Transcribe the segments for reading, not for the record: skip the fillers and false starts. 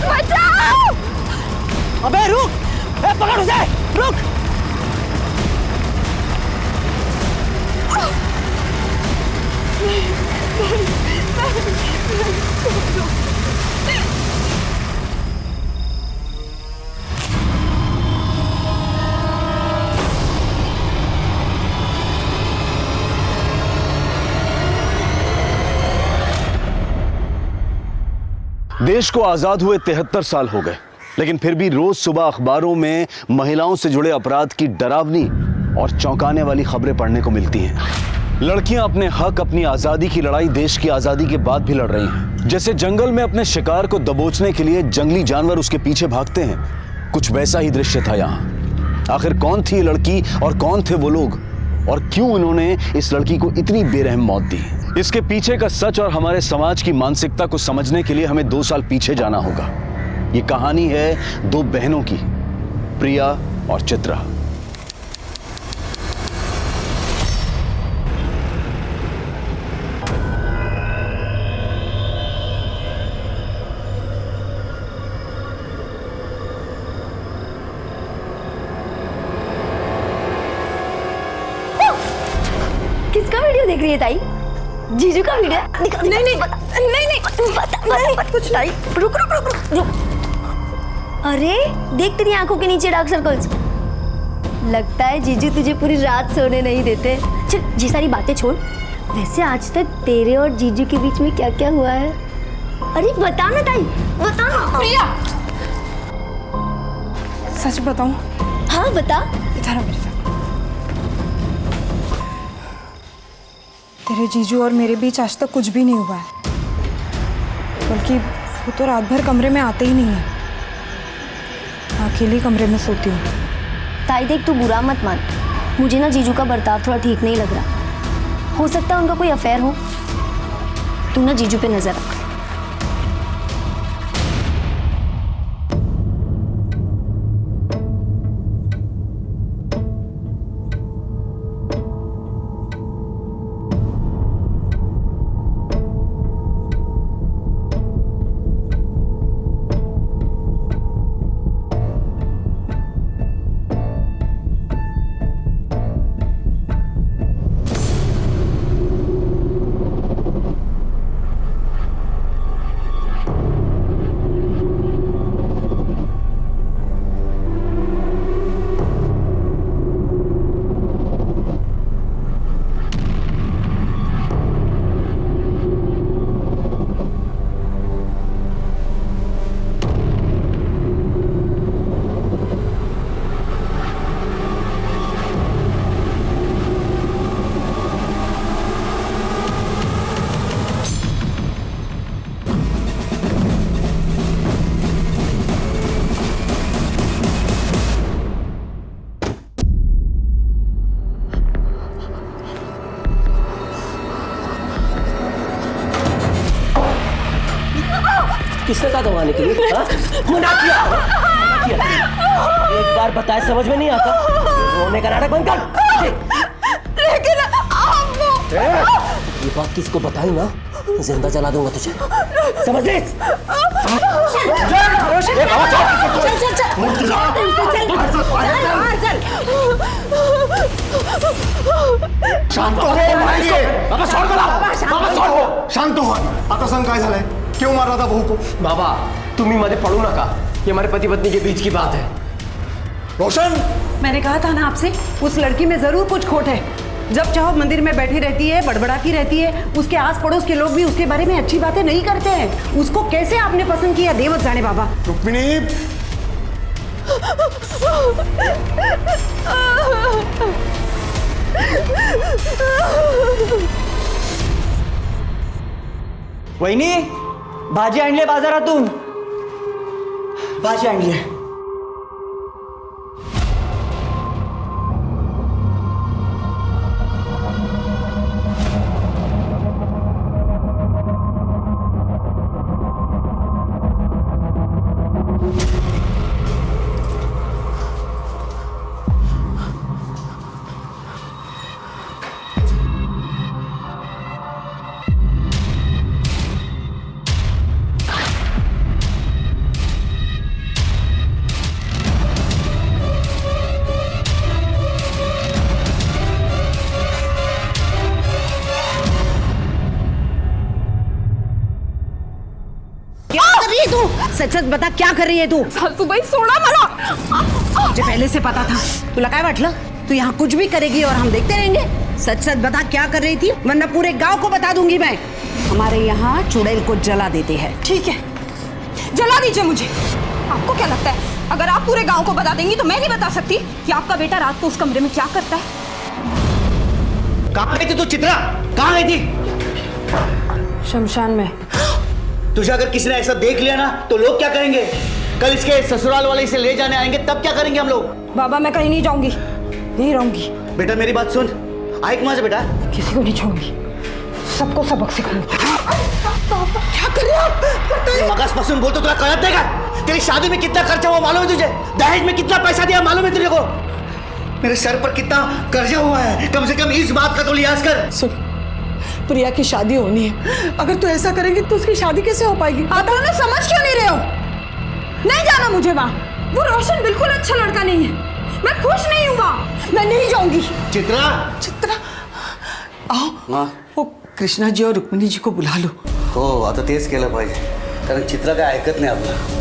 बचाओ! अबे रुक! पकड़ उसे! रुक! देश को आजाद हुए 73 साल हो गए, लेकिन फिर भी रोज सुबह अखबारों में महिलाओं से जुड़े अपराध की डरावनी और चौंकाने वाली खबरें पढ़ने को मिलती हैं। लड़कियां अपने हक, अपनी आजादी की लड़ाई देश की आजादी के बाद भी लड़ रही हैं। जैसे जंगल में अपने शिकार को दबोचने के लिए जंगली जानवर उसके पीछे भागते हैं, कुछ वैसा ही दृश्य था यहाँ। आखिर कौन थी ये लड़की और कौन थे वो लोग, और क्यों उन्होंने इस लड़की को इतनी बेरहम मौत दी? इसके पीछे का सच और हमारे समाज की मानसिकता को समझने के लिए हमें 2 साल पीछे जाना होगा। ये कहानी है 2 बहनों की, प्रिया और चित्रा। किसका वीडियो देख रही है ताई? जीजू का वीडियो? नहीं नहीं बता कुछ ताई। रुक रुक रुक रुक रुक। अरे देख तेरी आंखों के नीचे डार्क सर्कल्स। लगता है जीजू तुझे पूरी रात सोने नहीं देते। चल ये सारी बातें छोड़, वैसे आज तक तेरे और जीजू के बीच में क्या क्या हुआ है? अरे बता ना ताई, बता ना। प्रिया, सच बताऊं? हाँ बता। इधर आ मेरे साथ। तेरे जीजू और मेरे बीच आज तक कुछ भी नहीं हुआ है, बल्कि वो तो रात भर कमरे में आते ही नहीं है। अकेले कमरे में सोती हूँ। ताई देख, तू बुरा मत मान, मुझे ना जीजू का बर्ताव थोड़ा ठीक नहीं लग रहा। हो सकता है उनका कोई अफेयर हो। तू ना जीजू पे नजर रख। किसने कहा दबाने के लिए? मना किया। एक बार बताए समझ में नहीं आता, रोने का नाटक बंद कर। लेकिन ये बात किसको बताई ना, जिंदा जला दूंगा तुझे, समझ ले? शांत हो. आता सांग काय झालंय? क्यों मार रहा था बहू को? बाबा तुम्ही मध्ये पडू नका, ये हमारे पति पत्नी के बीच की बात है। रोशन, मैंने कहा था ना आपसे, उस लड़की में जरूर कुछ खोट है। जब चाहो मंदिर में बैठी रहती है, बड़बड़ाती रहती है, उसके आस पड़ोस के लोग भी उसके बारे में अच्छी बातें नहीं करते हैं। उसको कैसे आपने पसंद किया, देवत जाने बाबा। रुक्मिणी, वहिनी, भाजी आणली बाजारातून, भाजी आणली. रही है तू? सच सच बता, क्या कर रही है तू? सासूबाई सोडा मला. मुझे पहले से पता था. तुला काय वाटलं? तू यहाँ कुछ भी करेगी और हम देखते रहेंगे? सच सच बता, क्या कर रही थी, वरना पूरे गांव को बता दूंगी मैं. हमारे यहाँ चुड़ैल को जला देते हैं. ठीक है, जला दीजिए मुझे. आपको क्या लगता है अगर आप पूरे गांव को बता देंगी तो मैं नहीं बता सकती कि आपका बेटा रात को उस कमरे में क्या करता है? कहाँ गई थी तू चित्रा? कहाँ गई थी? शमशान में. तुझे अगर किसी ने ऐसा देख लिया ना तो लोग क्या करेंगे? कल इसके ससुराल वाले इसे ले जाने आएंगे, तब क्या करेंगे हम लोग? बाबा मैं कहीं नहीं जाऊंगी, नहीं रहूंगी. बेटा मेरी बात सुन, आइक वहां से बेटा. किसी को नहीं छोड़ूंगी, सबको सबक सिखाऊंगी. क्या कर रहे हो आप? मगज पसंद बोल तो तुला कळत नहीं का? तेरी शादी में कितना खर्चा हुआ मालूम है तुझे? दहेज में कितना पैसा दिया मालूम है तुझे को? मेरे सर पर कितना कर्जा हुआ है, कम से कम इस बात का तो लिहाज कर. सुन, प्रिया की शादी होनी है. अगर तू ऐसा करेंगी तो उसकी शादी कैसे हो पाएगी? आप दोनों समझ क्यों नहीं रहे हो? नहीं जाना मुझे वहाँ. वो रोशन बिल्कुल अच्छा लड़का नहीं है. मैं खुश नहीं हूँ वहाँ. मैं नहीं जाऊंगी. चित्रा, चित्रा, आओ. हाँ. वो कृष्णा जी और रुक्मिणी जी को बुला लो. हो आता तेच केलं पाहिजे, कारण चित्रा काय ऐकत नाही आपलं.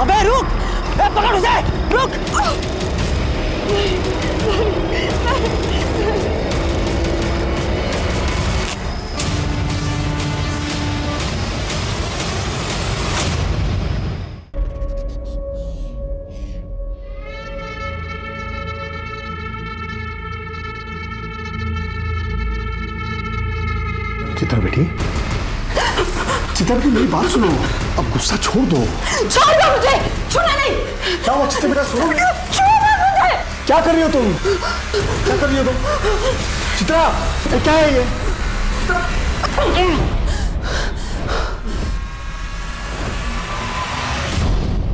अबे रुक, पकड़ उसे, रुक. चित्रा बेटी, चित्रा बेटी मेरी बात सुनो, अब गुस्सा छोड़ दो. छोड़ दो मुझे. छूना नहीं. क्या हुआ चित्रा बेटा, सुनो. छोड़ो मुझे. क्या कर रही हो तुम? क्या कर रही हो तुम? चित्रा, ये क्या है ये?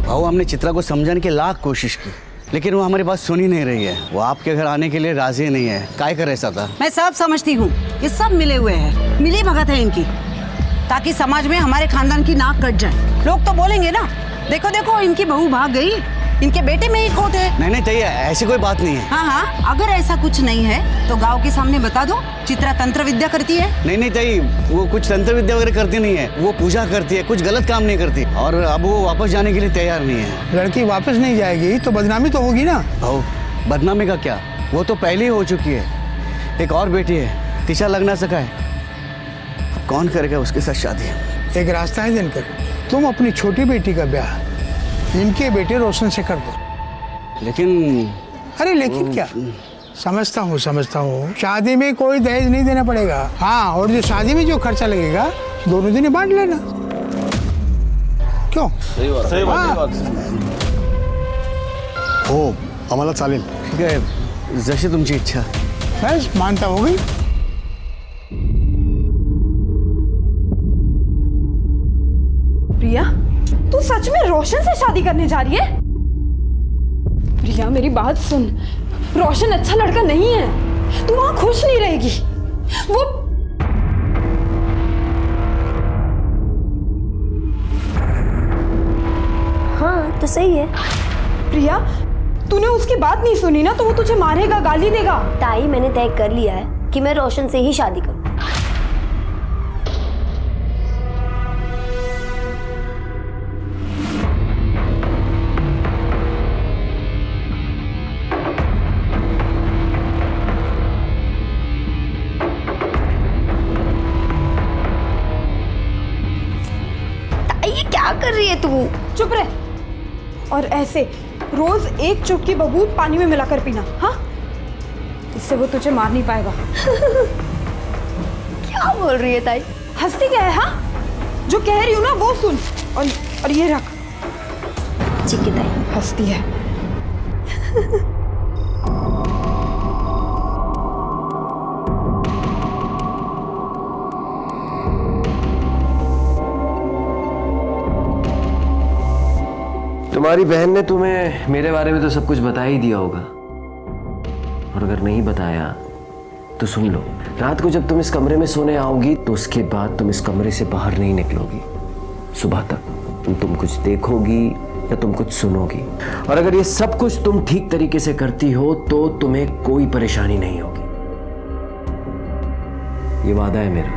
भाऊ, हमने चित्रा को समझाने की लाख कोशिश की, लेकिन वो हमारी बात सुन ही नहीं रही है. वो आपके घर आने के लिए राजी नहीं है. काय कर ऐसा था? मैं सब समझती हूँ. ये सब मिले हुए हैं, मिली भगत है इनकी, ताकि समाज में हमारे खानदान की नाक कट जाए. लोग तो बोलेंगे ना, देखो देखो इनकी बहू भाग गई, इनके बेटे में ही खोट है. नहीं नहीं चाहिए, ऐसी कोई बात नहीं है. हाँ हाँ, अगर ऐसा कुछ नहीं है तो गांव के सामने बता दो चित्रा तंत्र विद्या करती है. नहीं नहीं चाहिए, वो कुछ तंत्र विद्या वगैरह करती नहीं है. वो पूजा करती है, कुछ गलत काम नहीं करती, और अब वो वापस जाने के लिए तैयार नहीं है. लड़की वापस नहीं जाएगी तो बदनामी तो होगी ना. भाऊ, बदनामी का क्या, वो तो पहले ही हो चुकी है. एक और बेटी है, तिशा लगना सका है. अब कौन करेगा उसके साथ शादी? एक रास्ता है दिनकर, तुम अपनी छोटी बेटी का ब्याह इनके बेटे रोशन से कर दो. लेकिन अरे लेकिन क्या, समझता हूँ शादी में कोई दहेज नहीं देना पड़ेगा. हाँ, और जो शादी में जो खर्चा लगेगा दोनों दिन बांट लेना. क्यों? सही बात. हो, आम्हाला चालेल. ठीक आहे, जशी तुमची इच्छा. बस मानता हो गई. प्रिया, तू सच में रोशन से शादी करने जा रही है? प्रिया मेरी बात सुन, रोशन अच्छा लड़का नहीं है. तू वहां खुश नहीं रहेगी. वो हाँ तो सही है. प्रिया, तूने उसकी बात नहीं सुनी ना, तो वो तुझे मारेगा, गाली देगा. ताई, मैंने तय कर लिया है कि मैं रोशन से ही शादी करूँ. ये क्या कर रही है तू? चुप रह. और ऐसे रोज एक चुटकी बबूल पानी में मिलाकर पीना. हाँ, इससे वो तुझे मार नहीं पाएगा. क्या बोल रही है ताई? हंसती क्या है? हाँ, जो कह रही हूँ ना वो सुन. और ये रख. ठीक है ताई. हंसती है. तुम्हारी बहन ने तुम्हें मेरे बारे में तो सब कुछ बता ही दिया होगा, और अगर नहीं बताया तो सुन लो. रात को जब तुम इस कमरे में सोने आओगी तो उसके बाद तुम इस कमरे से बाहर नहीं निकलोगी. सुबह तक तुम कुछ देखोगी या तुम कुछ सुनोगी। और अगर ये सब कुछ तुम ठीक तरीके से करती हो तो तुम्हें कोई परेशानी नहीं होगी, ये वादा है मेरा।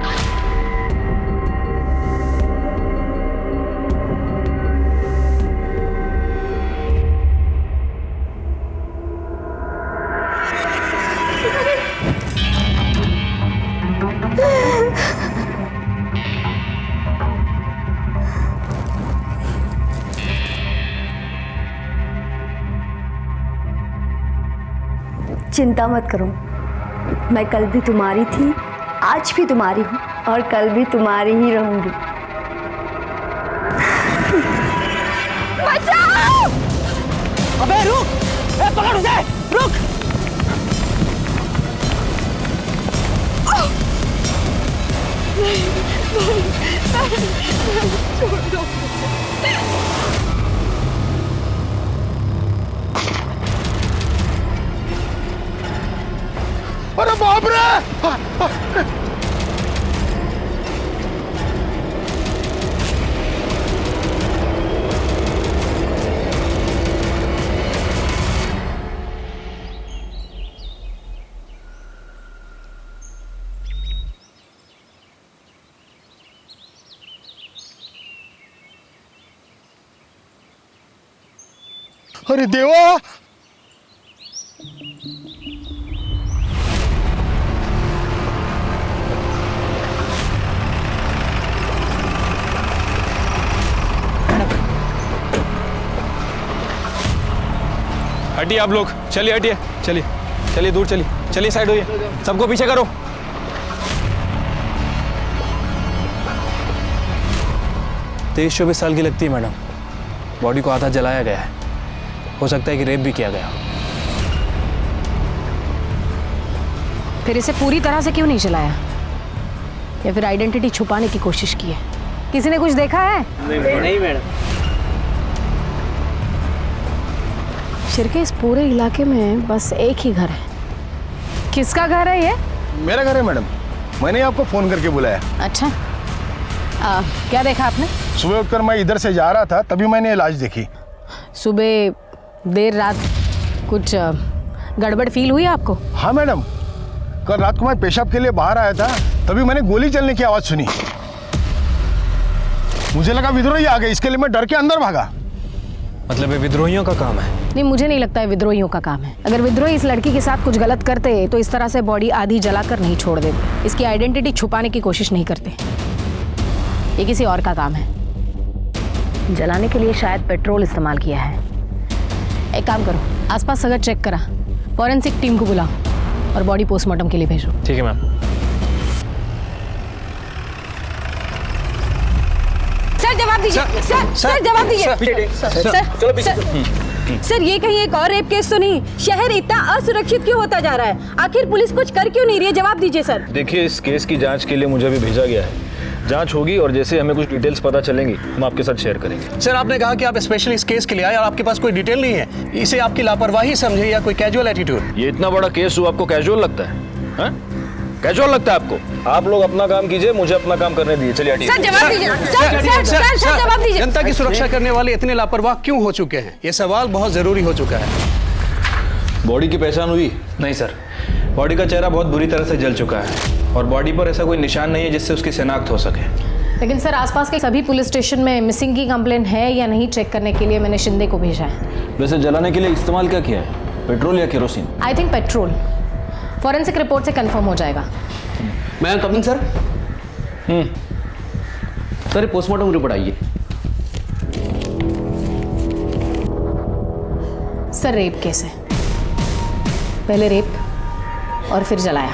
चिंता मत करो, मैं कल भी तुम्हारी थी, आज भी तुम्हारी हूँ और कल भी तुम्हारी ही रहूंगी। बचाओ! अबे रुक, पकड़ उसे, रुक। छोड़ दो। अरे बाप रे! अरे देवा! हटिए आप लोग, चलिए हटिए, चलिए चलिए दूर चलिए, चलिए साइड होइए, सबको पीछे करो। तेईस 24 साल की लगती है मैडम, बॉडी को आधा जलाया गया है, हो सकता है कि रेप भी किया गया। फिर इसे पूरी तरह से क्यों नहीं जलाया, या फिर आइडेंटिटी छुपाने की कोशिश की है? किसी ने कुछ देखा है? नहीं मैडम। शिरके, इस पूरे इलाके में बस एक ही घर है। किसका घर है ये? मेरा घर है मैडम, मैंने आपको फोन करके बुलाया। अच्छा, क्या देखा आपने? सुबह उठकर मैं इधर से जा रहा था, तभी मैंने लाश देखी। सुबह देर रात कुछ गड़बड़ फील हुई आपको? हाँ मैडम, कल रात को मैं पेशाब के लिए बाहर आया था, तभी मैंने गोली चलने की आवाज सुनी। मुझे लगा विद्रोही आ गए, इसके लिए मैं डर के अंदर भागा। मतलब ये विद्रोहियों का काम है? नहीं, मुझे नहीं लगता है विद्रोहियों का काम है। अगर विद्रोही इस लड़की के साथ कुछ गलत करते तो इस तरह से बॉडी आधी जलाकर नहीं छोड़ देते, इसकी आइडेंटिटी छुपाने की कोशिश नहीं करते। ये किसी और का काम है। जलाने के लिए शायद पेट्रोल इस्तेमाल किया है। एक काम करो, आसपास अगर चेक करा, फॉरेंसिक टीम को बुलाओ और बॉडी पोस्टमार्टम के लिए भेजो। ठीक है मैम। सर जवाब दीजिए, सर जवाब दीजिए। सर ये कहीं एक और रेप केस तो नहीं? शहर इतना असुरक्षित क्यों होता जा रहा है? आखिर पुलिस कुछ कर क्यों नहीं रही है? जवाब दीजिए सर। देखिए, इस केस की जांच के लिए मुझे भी भेजा गया है, जांच होगी और जैसे हमें कुछ डिटेल्स पता चलेंगी हम आपके साथ शेयर करेंगे। सर, आपने कहा कि आप स्पेशली इस केस के लिए आए और आपके पास कोई डिटेल नहीं है, इसे आपकी लापरवाही समझे या कोई कैजुअल एटीट्यूड? ये इतना बड़ा केस हुआ, आपको कैजुअल लगता है? कैजुअल लगता है आपको? आप लोग अपना काम कीजिए, मुझे अपना काम करने दीजिए। चलिए हटिए। सर जवाब दीजिए, सर जवाब दीजिए। जनता की सुरक्षा करने वाले इतने लापरवाह क्यों हो चुके हैं? ये सवाल बहुत जरूरी हो चुका है। बॉडी की पहचान हुई? नहीं सर, बॉडी का चेहरा बहुत बुरी तरह से जल चुका है और बॉडी पर ऐसा कोई निशान नहीं है जिससे उसकी शिनाख्त हो सके। लेकिन सर, आसपास के सभी पुलिस स्टेशन में मिसिंग की कंप्लेंट है या नहीं चेक करने के लिए मैंने शिंदे को भेजा है। वैसे जलाने के लिए इस्तेमाल क्या किया है, पेट्रोल या kerosene? I think petrol. Forensic report से कंफर्म हो जाएगा। मैं coming sir. Sir postmortem report आइए। सर रेप केस है, पहले रेप और फिर जलाया।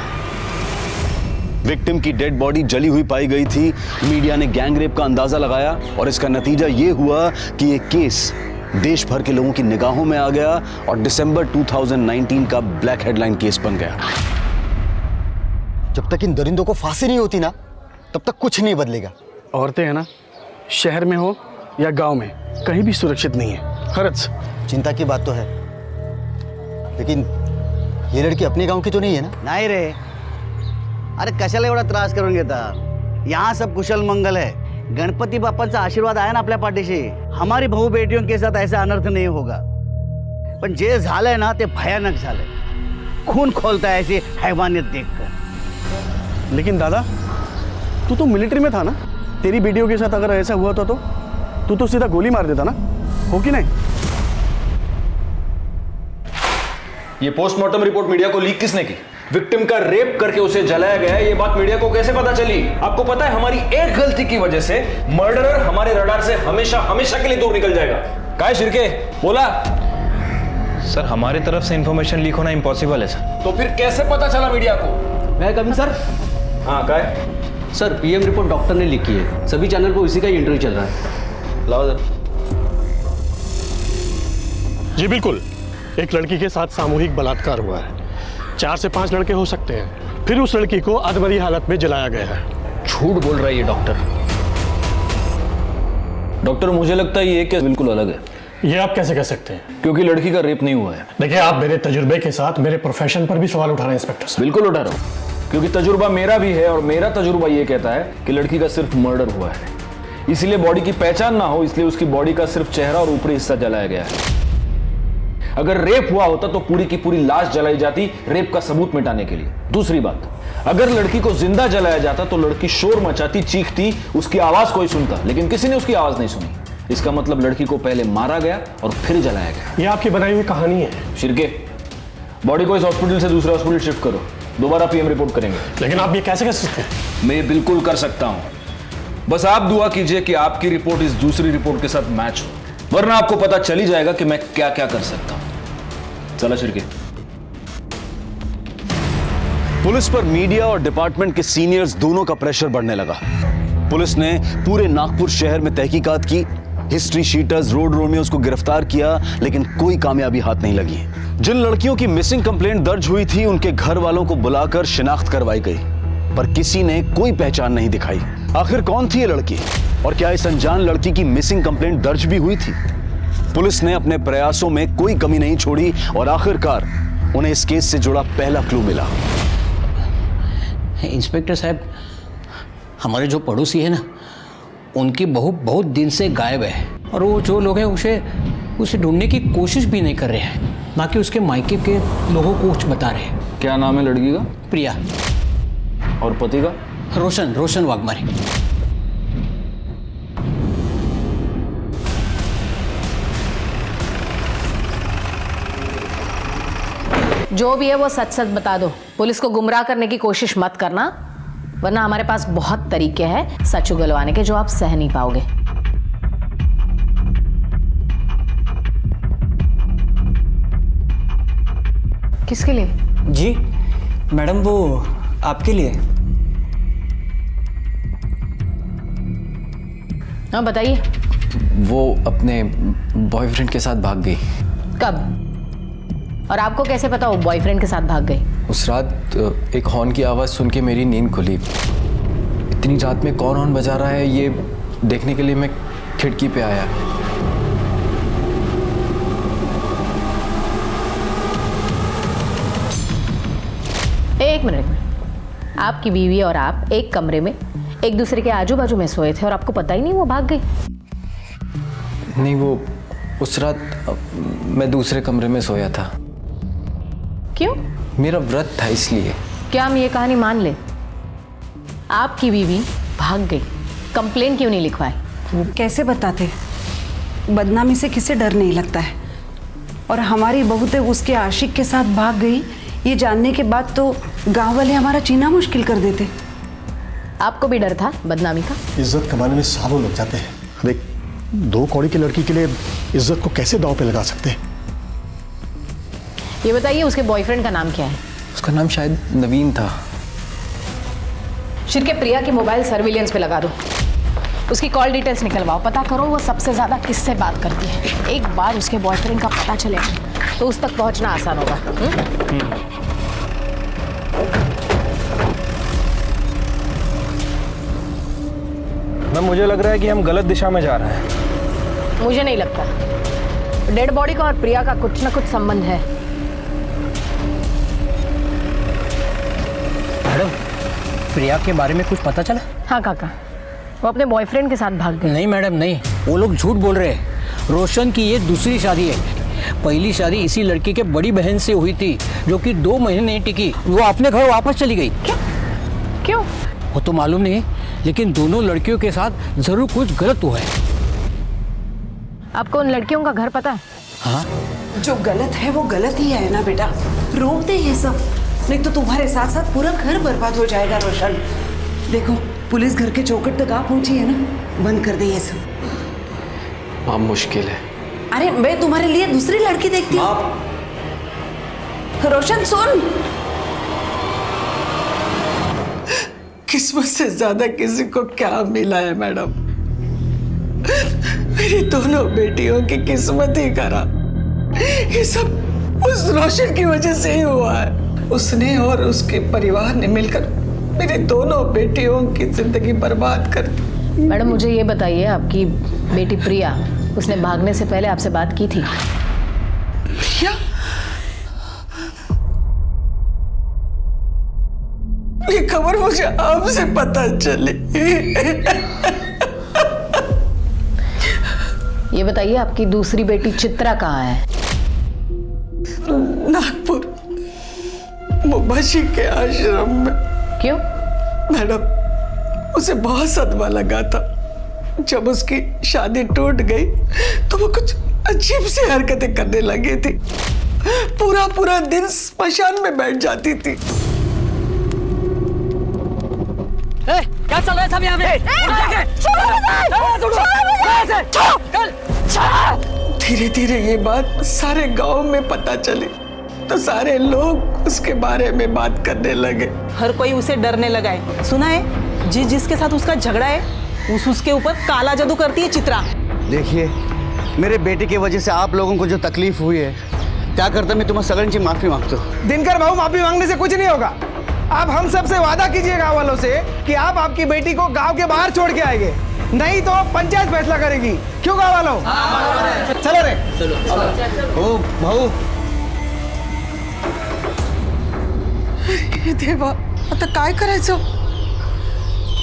विक्टिम की डेड बॉडी जली हुई पाई गई थी। मीडिया ने गैंग रेप का अंदाजा लगाया और इसका नतीजा ये हुआ कि ये केस देश भर के लोगों की निगाहों में आ गया और दिसंबर 2019 का ब्लैक हेडलाइन केस बन गया। जब तक इन दरिंदों को फांसी नहीं होती ना, तब तक कुछ नहीं बदलेगा। औरतें हैं ना, शहर में हो या गांव में, कहीं भी सुरक्षित नहीं है। खरच चिंता की बात तो है, लेकिन ये लड़की अपने गांव की तो नहीं है ना? नहीं रे, अरे कशाला एवढा त्रास करून घेता? यहाँ सब कुशल मंगल है, गणपती बाप्पांचा आशीर्वाद आहे ना आपल्या पाठीशी. हमारी भाऊ बेटियों के साथ ऐसा अनर्थ नहीं होगा. पण जे झालंय ना ते भयानक झालंय. खून खोलता है ऐसी हैवानियत देखकर. लेकिन दादा, तू तो मिलिट्री में था ना? तेरी बेटियों के साथ अगर ऐसा हुआ था तो तू तो सीधा गोली मार देता ना, हो कि नहीं? ये पोस्टमार्टम रिपोर्ट मीडिया को लीक किसने की? विक्टिम का रेप करके उसे जलाया गया है, ये बात मीडिया को कैसे पता चली? आपको पता है हमारी एक गलती की वजह से मर्डरर हमारे रडार से हमेशा हमेशा के लिए दूर निकल जाएगा. काय शिर्के बोला? सर हमारी तरफ से इंफॉर्मेशन लीक होना इम्पॉसिबल है सर. तो फिर कैसे पता चला मीडिया को? मैं कभी सर? हाँ काय? सर पीएम रिपोर्ट डॉक्टर ने लिखी है, सभी चैनल पर उसी का ही इंटरव्यू चल रहा है. लाओ सर. जी बिल्कुल, एक लड़की के साथ सामूहिक बलात्कार हुआ है. 4 से 5 लड़के हो सकते हैं. फिर उस लड़की को अधमरी हालत में जलाया गया है. झूठ बोल रहा है ये डॉक्टर. डॉक्टर मुझे लगता है ये केस बिल्कुल अलग है. ये आप कैसे कह सकते हैं? क्योंकि लड़की का रेप नहीं हुआ है. देखिए, आप मेरे तजुर्बे के साथ मेरे प्रोफेशन पर भी सवाल उठा रहे हैं इंस्पेक्टर साहब. बिल्कुल उठा रहा हूँ, क्योंकि तजुर्बा मेरा भी है और मेरा तजुर्बा ये कहता है कि लड़की का सिर्फ मर्डर हुआ है. इसलिए बॉडी की पहचान ना हो, इसलिए उसकी बॉडी का सिर्फ चेहरा और ऊपरी हिस्सा जलाया गया है. अगर रेप हुआ होता तो पूरी की पूरी लाश जलाई जाती रेप का सबूत मिटाने के लिए. दूसरी बात, अगर लड़की को जिंदा जलाया जाता तो लड़की शोर मचाती, चीखती, उसकी आवाज कोई सुनता, लेकिन किसी ने उसकी आवाज नहीं सुनी. इसका मतलब लड़की को पहले मारा गया और फिर जलाया गया. ये आपकी बनाई हुई कहानी है. शिर्के, बॉडी को इस हॉस्पिटल से दूसरे हॉस्पिटल शिफ्ट करो. दोबारा पीएम रिपोर्ट करेंगे. लेकिन आप ये कैसे कर सकते हैं? मैं बिल्कुल कर सकता हूं. बस आप दुआ कीजिए कि आपकी रिपोर्ट इस दूसरी रिपोर्ट के साथ मैच हो, वरना आपको पता चल ही जाएगा कि मैं क्या क्या कर सकता हूं. चला शिर्के. पुलिस पर मीडिया और डिपार्टमेंट के सीनियर्स दोनों का प्रेशर बढ़ने लगा. पुलिस ने पूरे नागपुर शहर में तहकीकात की, हिस्ट्री शीटर्स, रोड रोमियोज को गिरफ्तार किया, लेकिन कोई कामयाबी हाथ नहीं लगी. जिन लड़कियों की मिसिंग कंप्लेंट दर्ज हुई थी उनके घर वालों को बुलाकर शिनाख्त करवाई गई, पर किसी ने कोई पहचान नहीं दिखाई. आखिर कौन थी ये लड़की और क्या इस अनजान लड़की की मिसिंग कंप्लेंट दर्ज भी हुई थी? पुलिस ने अपने प्रयासों में कोई कमी नहीं छोड़ी और आखिरकार उन्हें इस केस से जुड़ा पहला क्लू मिला. इंस्पेक्टर साहब, हमारे जो पड़ोसी है ना, उनकी बहू बहुत दिन से गायब है और वो जो लोग हैं उसे ढूंढने की कोशिश भी नहीं कर रहे हैं, ना कि उसके मायके के लोगों को कुछ बता रहे हैं. क्या नाम है लड़की का? प्रिया. और पति का? रोशन वाघमारे. जो भी है वो सच सच बता दो. पुलिस को गुमराह करने की कोशिश मत करना, वरना हमारे पास बहुत तरीके हैं सच उगलवाने के जो आप सह नहीं पाओगे. किसके लिए? जी मैडम, वो आपके लिए. हाँ बताइए. वो अपने बॉयफ्रेंड के साथ भाग गई. कब और आपको कैसे पता वो बॉयफ्रेंड के साथ भाग गई? उस रात एक हॉर्न की आवाज़ सुन के मेरी नींद खुली. इतनी रात में कौन हॉर्न बजा रहा है ये देखने के लिए मैं खिड़की पे आया. एक मिनट. आपकी बीवी और आप एक कमरे में एक दूसरे के आजू बाजू में सोए थे और आपको पता ही नहीं वो भाग गई? नहीं, वो उस रात मैं दूसरे कमरे में सोया था. क्यों? मेरा व्रत था इसलिए. क्या हम ये कहानी मान ले? आपकी बीवी भाग गई, कंप्लेन क्यों नहीं लिखवाई? वो कैसे बताते? बदनामी से किसे डर नहीं लगता है. और हमारी बहू तो उसके आशिक के साथ भाग गई, ये जानने के बाद तो गांव वाले हमारा जीना मुश्किल कर देते. आपको भी डर था बदनामी का? इज्जत कमाने में सालों लग जाते हैं. देख, 2 कौड़ी की लड़की के लिए इज्जत को कैसे दांव पे लगा सकते हैं? ये बताइए उसके बॉयफ्रेंड का नाम क्या है? उसका नाम शायद नवीन था. शिर्के, प्रिया की मोबाइल सर्विलियंस पे लगा दो. उसकी कॉल डिटेल्स निकलवाओ, पता करो वो सबसे ज्यादा किससे बात करती है. एक बार उसके बॉयफ्रेंड का पता चलेगा तो उस तक पहुंचना आसान होगा. मुझे लग रहा है कि हम गलत दिशा में जा रहे हैं. मुझे नहीं लगता. डेड बॉडी का और प्रिया का कुछ ना कुछ संबंध है. मैडम, प्रिया के बारे में कुछ पता चला? हाँ काका, वो अपने बॉयफ्रेंड के साथ भाग गए। नहीं मैडम नहीं, वो लोग झूठ बोल रहे हैं। रोशन की ये दूसरी शादी है। पहली शादी इसी लड़की के बड़ी बहन से हुई थी, जो कि 2 महीने नहीं टिकी, वो अपने घर वापस चली गई। क्यों? वो तो मालूम नहीं, लेकिन दोनों लड़कियों के साथ जरूर कुछ गलत हुआ है। आपको उन लड़कियों का घर पता है? हाँ, जो गलत है वो गलत ही है ना बेटा, रोक दे ये सब, नहीं तो तुम्हारे साथ साथ पूरा घर बर्बाद हो जाएगा रोशन। देखो पुलिस घर के चौखट तक आ पहुंची है ना, बंद कर दे ये सब। माँ मुश्किल है। अरे मैं तुम्हारे लिए दूसरी लड़की देखती हूँ। रोशन सुन, किस्मत से ज्यादा किसी को क्या मिला है मैडम? मेरी दोनों बेटियों की किस्मत ही खरा। ये सब उस रोशन की वजह से ही हुआ है। उसने और उसके परिवार ने मिलकर मेरी दोनों बेटियों की जिंदगी बर्बाद कर दी। मैडम मुझे ये बताइए, आपकी बेटी प्रिया, उसने भागने से पहले आपसे बात की थी? प्रिया? ये खबर मुझे आपसे पता चली। ये बताइए, आपकी दूसरी बेटी चित्रा कहाँ है? नागपुर मुंबाजी के आश्रम में। क्यों? मैडम उसे बहुत सदमा लगा था। जब उसकी शादी टूट गई तो वो कुछ अजीब सी हरकतें करने लगी थी। पूरा पूरा दिन स्मशान में बैठ जाती थी। क्या चल रहा है सब यहाँ पे? धीरे धीरे ये बात सारे गांव में पता चली तो सारे लोग उसके बारे में बात करने लगे। हर कोई उसे डरने लगा है। सुना है जिसके साथ उसका झगड़ा है उसके ऊपर काला जादू करती है चित्रा। देखिए मेरे बेटे की वजह से आप लोगों को जो तकलीफ हुई है, क्या करता मैं तुम्हें सगळ्यांची माफी मांगता हूँ। दिनकर बाबू, माफी मांगने से कुछ नहीं होगा। आप हम सब से वादा कीजिए गांव वालों से कि आप आपकी बेटी को गांव के बाहर छोड़ के आएंगे, नहीं तो पंचायत फैसला करेगी। क्यों गांव वालों? चलो रे चलो। ओ भाऊ, हे देवा, आता काय करायचं?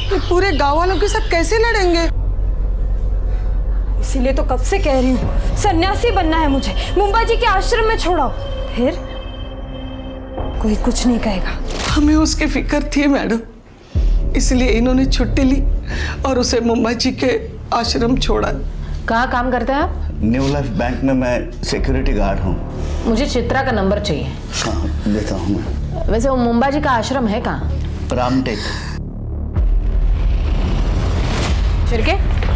ये पूरे गांव वालों के साथ कैसे लड़ेंगे? इसीलिए तो कब से कह रही हूँ सन्यासी बनना है मुझे, मुंबा जी के आश्रम में छोड़ाओ, फिर कोई कुछ नहीं कहेगा। हमें उसकी फिक्र थी मैडम, इसलिए इन्होंने छुट्टी ली और उसे मुंबा जी के आश्रम छोड़ा। कहाँ काम करते हैं आप? न्यू लाइफ बैंक में मैं सिक्योरिटी गार्ड हूँ। मुझे चित्रा का नंबर चाहिए। हाँ देता हूँ मैं। वैसे वो मुंबा जी का आश्रम है कहाँ? रामटेक। शिर्के,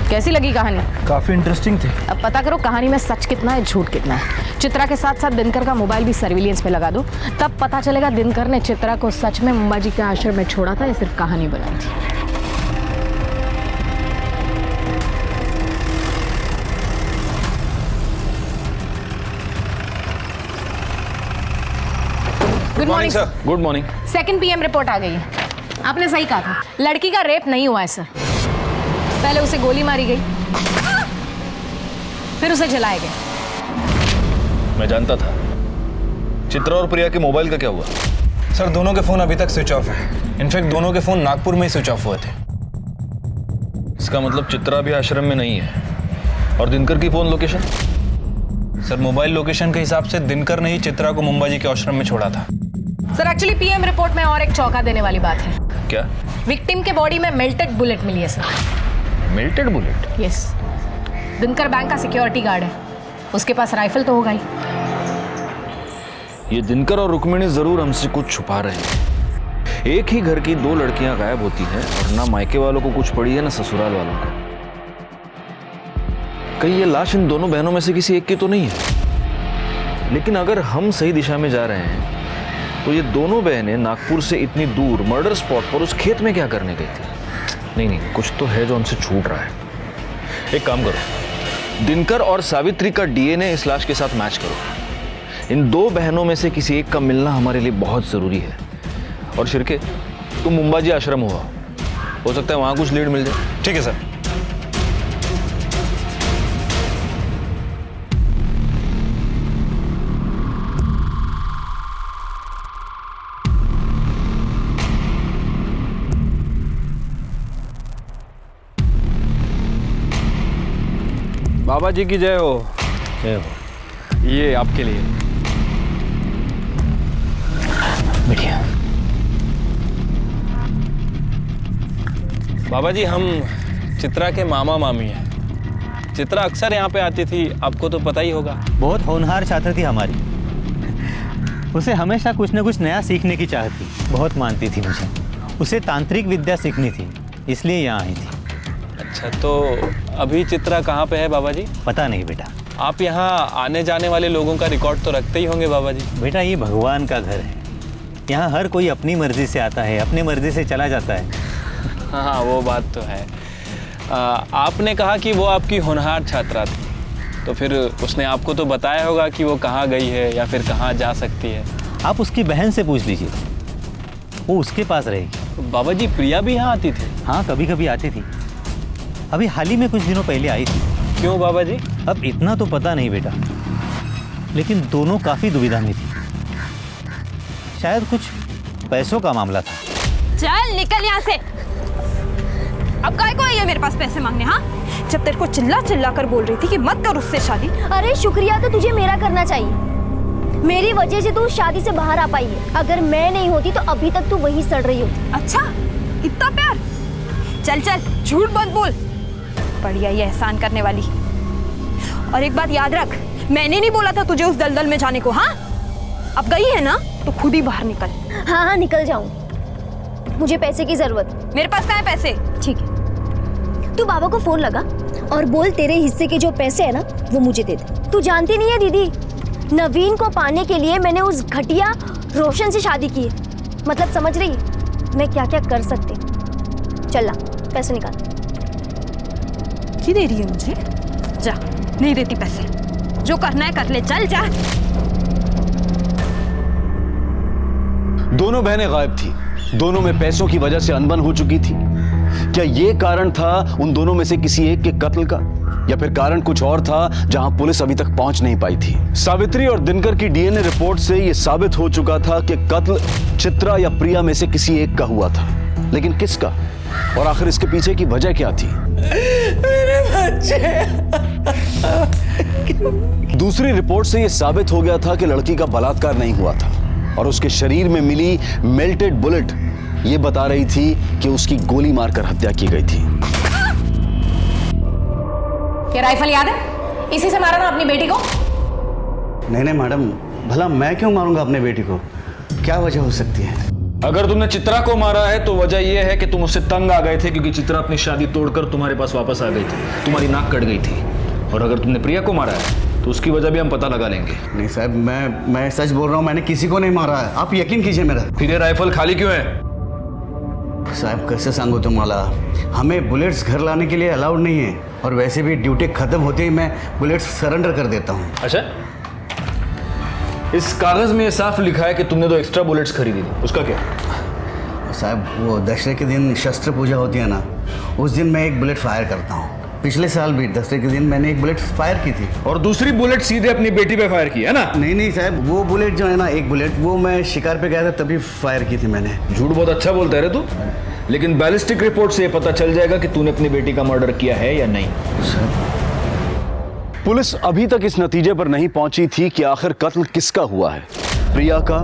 कैसी लगी कहानी? काफी इंटरेस्टिंग थी। अब पता करो कहानी में सच कितना है, झूठ कितना है। चित्रा के साथ साथ दिनकर का मोबाइल भी सर्विलियंस पे लगा दो, तब पता चलेगा दिनकर ने चित्रा को सच में मुंबा जी के आश्रम में छोड़ा था या सिर्फ कहानी बनाई थी। Good morning sir. Good morning. 2 PM report आ गई है। आपने सही कहा था, लड़की का रेप नहीं हुआ है सर। पहले उसे गोली मारी गई, फिर उसे जलाया गया। मैं जानता था। चित्रा और प्रिया के मोबाइल का क्या हुआ? सर दोनों के फोन अभी तक स्विच ऑफ है। इनफैक्ट दोनों के फोन नागपुर में ही स्विच ऑफ हुए थे। इसका मतलब चित्रा भी आश्रम में नहीं है। और दिनकर की phone location? Sir mobile location के हिसाब से दिनकर ने ही चित्रा को मुंबा जी के आश्रम में छोड़ा था। सर एक्चुअली PM रिपोर्ट में और एक चौंका देने वाली बात है। क्या? विक्टिम के बॉडी में मेल्टेड बुलेट मिली है sir. Melted bullet? Yes. Dinkar bank का सिक्योरिटी गार्ड है, उसके पास राइफल तो होगा ही। ये दिनकर और रुक्मिणी जरूर हमसे कुछ छुपा रहे हैं। एक ही घर की 2 लड़कियां गायब होती हैं और ना मायके वालों को कुछ पड़ी है ना ससुराल वालों को। कहीं ये लाश इन दोनों बहनों में से किसी एक की तो नहीं है। लेकिन अगर हम सही दिशा में जा रहे हैं तो ये दोनों बहनें नागपुर से इतनी दूर मर्डर स्पॉट पर उस खेत में क्या करने गई थी? नहीं, कुछ तो है जो हमसे छूट रहा है। एक काम करो, दिनकर और सावित्री का DNA इस लाश के साथ मैच करो। इन 2 बहनों में से किसी एक का मिलना हमारे लिए बहुत जरूरी है। और शिर्के, तुम मुंबा जी आश्रम हो सकता है वहां कुछ लीड मिल जाए। ठीक है सर। बाबा जी की जय हो। जय हो। ये आपके लिए। बढ़िया। बाबा जी, हम चित्रा के मामा मामी हैं। चित्रा अक्सर यहाँ पे आती थी, आपको तो पता ही होगा। बहुत होनहार छात्र थी हमारी। उसे हमेशा कुछ न कुछ नया सीखने की चाहत थी, बहुत मानती थी मुझे। उसे तांत्रिक विद्या सीखनी थी, इसलिए यहाँ आई थी। अच्छा, तो अभी चित्रा कहाँ पे है बाबा जी? पता नहीं बेटा। आप यहाँ आने जाने वाले लोगों का रिकॉर्ड तो रखते ही होंगे बाबा जी। बेटा, ये भगवान का घर है। यहाँ हर कोई अपनी मर्जी से आता है, अपनी मर्जी से चला जाता है। हाँ, वो बात तो है। आपने कहा कि वो आपकी होनहार छात्रा थी, तो फिर उसने आपको तो बताया होगा कि वो कहाँ गई है या फिर कहाँ जा सकती है। आप उसकी बहन से पूछ लीजिए, वो उसके पास रहेगी। बाबा जी, प्रिया भी यहाँ आती थी? हाँ, कभी कभी आती थी। अभी हाल ही में कुछ दिनों पहले आई थी। क्यों बाबा जी? अब इतना तो पता नहीं बेटा, लेकिन दोनों काफ़ी दुविधा में थी। शायद कुछ पैसों का मामला था। चल निकल यहाँ से। अब काय को आई है मेरे पास पैसे मांगने? हाँ, जब तेरे को चिल्ला चिल्ला कर बोल रही थी कि मत कर उससे शादी। अरे शुक्रिया तो तुझे मेरा करना चाहिए। मेरी वजह से तू शादी से बाहर आ पाई है। अगर मैं नहीं होती तो अभी तक तू वही सड़ रही होती। अच्छा, इतना प्यार? चल चल, झूठ मत बोल। बढ़िया ये एहसान करने वाली। और एक बात याद रख, मैंने नहीं बोला था तुझे उस दलदल में जाने को। हाँ, अब गई है ना तो खुद ही बाहर निकल। हाँ हाँ, निकल जाऊं। मुझे पैसे की जरूरत। मेरे पास कहाँ है पैसे? ठीक है, तू बाबा को फोन लगा और बोल तेरे हिस्से के जो पैसे है ना वो मुझे दे दे। तू जानती नहीं है दीदी, नवीन को पाने के लिए मैंने उस घटिया रोशन से शादी की है। मतलब समझ रही मैं क्या क्या कर सकती। चल ला पैसे निकाल। की दे रही है मुझे? जा, नहीं देती पैसे। जो करना है कर ले, चल जा। दोनों बहनें गायब थी। दोनों में पैसों की वजह से अनबन हो चुकी थी। क्या ये कारण था उन दोनों में से किसी एक के कत्ल का, या फिर कारण कुछ और था जहां पुलिस अभी तक पहुंच नहीं पाई थी? सावित्री और दिनकर की डीएनए रिपोर्ट से यह साबित हो चुका था कि कत्ल चित्रा या प्रिया में से किसी एक का हुआ था, लेकिन किसका? और आखिर इसके पीछे की वजह क्या थी? मेरे बच्चे। दूसरी रिपोर्ट से यह साबित हो गया था कि लड़की का बलात्कार नहीं हुआ था, और उसके शरीर में मिली मेल्टेड बुलेट ये बता रही थी कि उसकी गोली मारकर हत्या की गई थी। क्या राइफल याद है? इसी से मारा ना अपनी बेटी को? नहीं नहीं मैडम, भला मैं क्यों मारूंगा अपने बेटी को? क्या वजह हो सकती है? अगर तुमने चित्रा को मारा है तो वजह यह है कि तुम उससे तंग आ गए थे, क्योंकि चित्रा अपनी शादी तोड़कर तुम्हारे पास वापस आ गई थी, तुम्हारी नाक कट गई थी। और अगर तुमने प्रिया को मारा है तो उसकी वजह भी हम पता लगा लेंगे। नहीं साहब, मैं सच बोल रहा हूँ, मैंने किसी को नहीं मारा है। आप यकीन कीजिए मेरा। फिर ये राइफल खाली क्यों है? साहब कैसे सांगू तुम्हाला, हमें बुलेट्स घर लाने के लिए अलाउड नहीं है, और वैसे भी ड्यूटी खत्म होते ही मैं बुलेट्स सरेंडर कर देता हूँ। अच्छा, इस कागज में साफ लिखा है कि तुमने 2 एक्स्ट्रा बुलेट्स खरीदी थी, उसका क्या? साहब वो दशहरे के दिन शस्त्र पूजा होती है ना, उस दिन मैं एक बुलेट फायर करता हूँ। पिछले साल भी दशहरे के दिन मैंने एक बुलेट फायर की थी। और दूसरी बुलेट सीधे अपनी बेटी पे फायर की है ना? नहीं साहब, वो बुलेट जो है ना, एक बुलेट वो मैं शिकार पे गया था तभी फायर की थी मैंने। झूठ बहुत अच्छा बोलता है रे तू, लेकिन बैलिस्टिक रिपोर्ट से ये पता चल जाएगा कि तूने अपनी बेटी का मर्डर किया है या नहीं। पुलिस अभी तक इस नतीजे पर नहीं पहुंची थी कि आखिर कत्ल किसका हुआ है, प्रिया का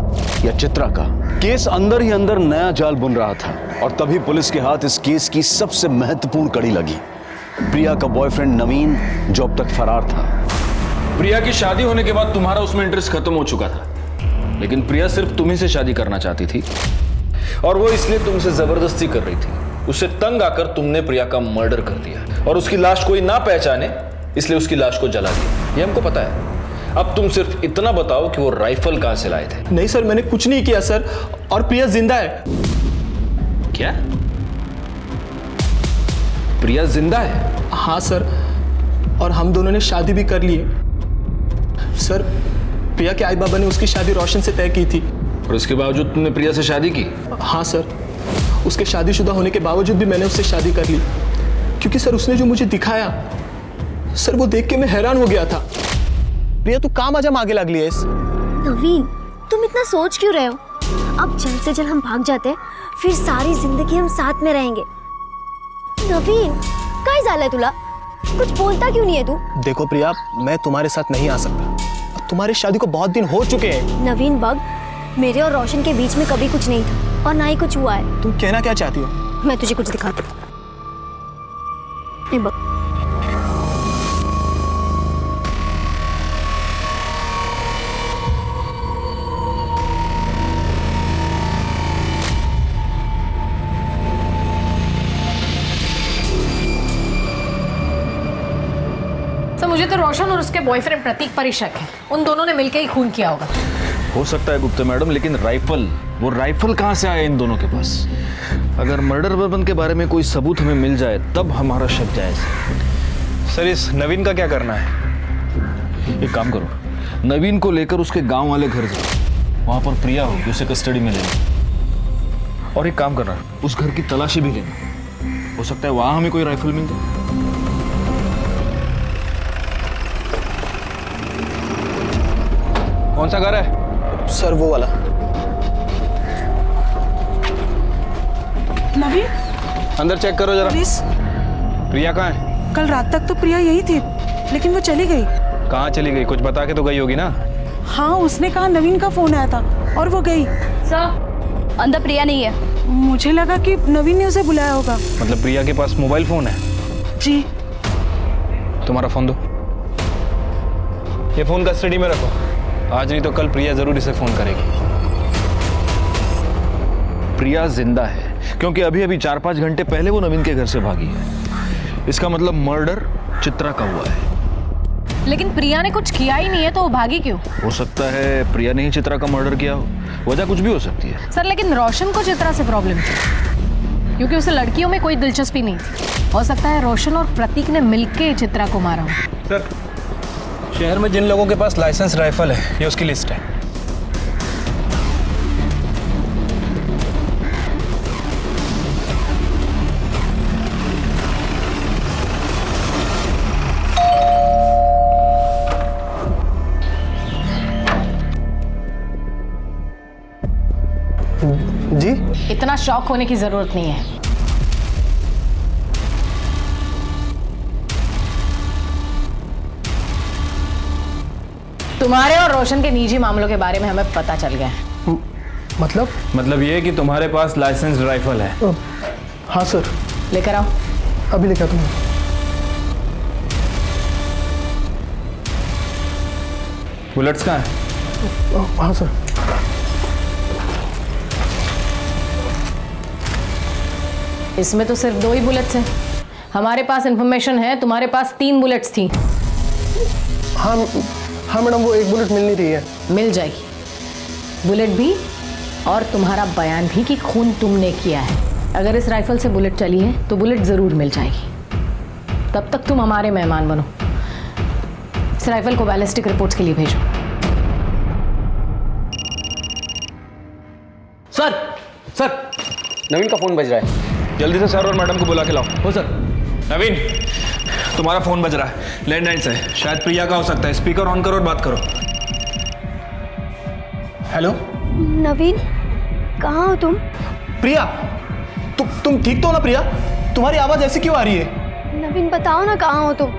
या चित्रा का। केस अंदर ही अंदर नया जाल बुन रहा था, और तभी पुलिस के हाथ इस केस की सबसे महत्वपूर्ण कड़ी लगी, प्रिया का बॉयफ्रेंड नवीन, जो अब तक फरार था। प्रिया की शादी होने के बाद तुम्हारा उसमें इंटरेस्ट खत्म हो चुका था, लेकिन प्रिया सिर्फ तुम्ही से शादी करना चाहती थी, और वो इसलिए तुमसे जबरदस्ती कर रही थी। उससे तंग आकर तुमने प्रिया का मर्डर कर दिया, और उसकी लाश कोई ना पहचाने इसलिए उसकी लाश को जला दिया। ये हमको पता है। अब तुम सिर्फ इतना बताओ कि वो राइफल कहां से लाए थे। नहीं सर, मैंने कुछ नहीं किया सर, और प्रिया जिंदा है। क्या? प्रिया जिंदा है? हाँ सर, और हम दोनों ने शादी भी कर ली है। सर, प्रिया के आई बाबा ने उसकी शादी रोशन से तय की थी। और उसके बावजूद तुमने प्रिया से शादी की? हाँ सर, उसके शादीशुदा होने के बावजूद भी मैंने उससे शादी कर ली, क्योंकि सर उसने जो मुझे दिखाया सर, वो देख के मैं हैरान हो गया था। प्रिया तू काम आजम आगे लग लिया इस। नवीन, तुम इतना सोच क्यों रहे हो? अब जल्द से जल्द हम भाग जाते हैं, फिर सारी जिंदगी हम साथ में रहेंगे। नवीन, काय झालंय तुला? कुछ बोलता क्यों नहीं है तू? देखो प्रिया, मैं तुम्हारे साथ नहीं आ सकता। तुम्हारी शादी को बहुत दिन हो चुके हैं। नवीन बग, मेरे और रोशन के बीच में कभी कुछ नहीं था और ना ही कुछ हुआ है। तुम कहना क्या चाहती हो? मैं तुझे कुछ दिखाती हूँ। ये बग। तो मुझे तो रोशन और उसके बॉयफ्रेंड प्रतीक पर ही शक है। उन दोनों ने मिलकर ही खून किया होगा। हो सकता है गुप्ता मैडम, लेकिन वो राइफल कहाँ से आया इन दोनों के पास? अगर मर्डर वेपन के बारे में कोई सबूत हमें मिल जाए तब हमारा शक जायज। सर, इस नवीन का क्या करना है? एक काम करो, नवीन को लेकर उसके गांव वाले घर जाओ, वहां पर प्रिया होगी, उसे कस्टडी में लेना। और एक काम करना, उस घर की तलाशी भी लेना, हो सकता है वहां हमें कोई राइफल मिल जाए। कौन सा घर है? सर वो वाला। नवीन, अंदर चेक करो जरा। पुलिस। प्रिया कहाँ है? कल रात तक तो प्रिया यही थी, लेकिन वो चली गई। कहाँ चली गई? कुछ बता के तो गई होगी ना। हाँ, उसने कहा नवीन का फोन आया था और वो गई। सर, अंदर प्रिया नहीं है। मुझे लगा कि नवीन ने उसे बुलाया होगा। मतलब प्रिया के पास मोबाइल फोन है? जी। तुम्हारा फोन दो। ये फोन कस्टडी में रखो, आज नहीं तो कल प्रिया जरूर इसे फोन करेगी। प्रिया जिंदा है क्योंकि अभी अभी 4-5 घंटे पहले वो नवीन के घर से भागी है। इसका मतलब मर्डर चित्रा का हुआ है। लेकिन प्रिया ने कुछ किया ही नहीं है, तो वो भागी क्यों? हो सकता है प्रिया ने ही चित्रा का मर्डर किया हो, वजह कुछ भी हो सकती है। सर, लेकिन रोशन को चित्रा से प्रॉब्लम थी क्योंकि उसे लड़कियों में कोई दिलचस्पी नहीं थी। हो सकता है रोशन और प्रतीक ने मिलकर चित्रा को मारा हो। सर, शहर में जिन लोगों के पास लाइसेंस राइफल है, ये उसकी लिस्ट है। जी? इतना शॉक होने की जरूरत नहीं है। तुम्हारे और रोशन के निजी मामलों के बारे में हमें पता चल गया है। मतलब ये कि तुम्हारे पास लाइसेंस राइफल है? हाँ सर। लेकर आओ। अभी लेकर आता हूँ। बुलेट्स कहाँ है? हाँ सर। इसमें तो सिर्फ 2 ही बुलेट्स हैं। हमारे पास इंफॉर्मेशन है तुम्हारे पास 3 बुलेट्स थी। हाँ मैडम, वो एक बुलेट मिल नहीं रही है। मिल जाएगी बुलेट भी, और तुम्हारा बयान भी कि खून तुमने किया है। अगर इस राइफल से बुलेट चली है तो बुलेट ज़रूर मिल जाएगी। तब तक तुम हमारे मेहमान बनो। इस राइफल को बैलिस्टिक रिपोर्ट्स के लिए भेजो। सर, नवीन का फोन बज रहा है। जल्दी से सर और मैडम को बुला के लाओ। हो सर। नवीन, तुम्हारा फोन बज रहा है, लैंडलाइन से। शायद प्रिया का हो सकता है। स्पीकर ऑन करो और बात करो। हेलो नवीन, कहाँ हो तुम? प्रिया, तुम ठीक तो हो ना? प्रिया, तुम्हारी आवाज ऐसी क्यों आ रही है? नवीन, बताओ ना कहाँ हो तुम?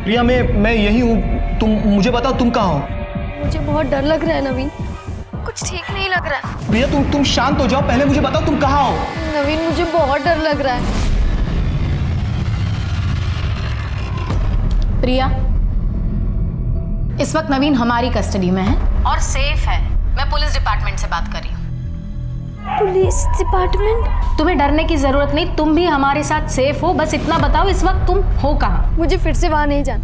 प्रिया, मैं यही हूँ। तुम मुझे बताओ, तुम कहाँ हो? मुझे बहुत डर लग रहा है नवीन, कुछ ठीक नहीं लग रहा है। प्रिया, तुम शांत हो जाओ। पहले मुझे बताओ तुम कहाँ हो? नवीन, मुझे बहुत डर लग रहा है। प्रिया, इस वक्त नवीन हमारी कस्टडी में है और सेफ है। मैं पुलिस डिपार्टमेंट से बात कर रही हूँ। Police department? तुम्हें डरने की जरूरत नहीं, तुम भी हमारे साथ सेफ हो। बस इतना बताओ, इस वक्त तुम हो कहाँ? मुझे फिर से वहां नहीं जाना।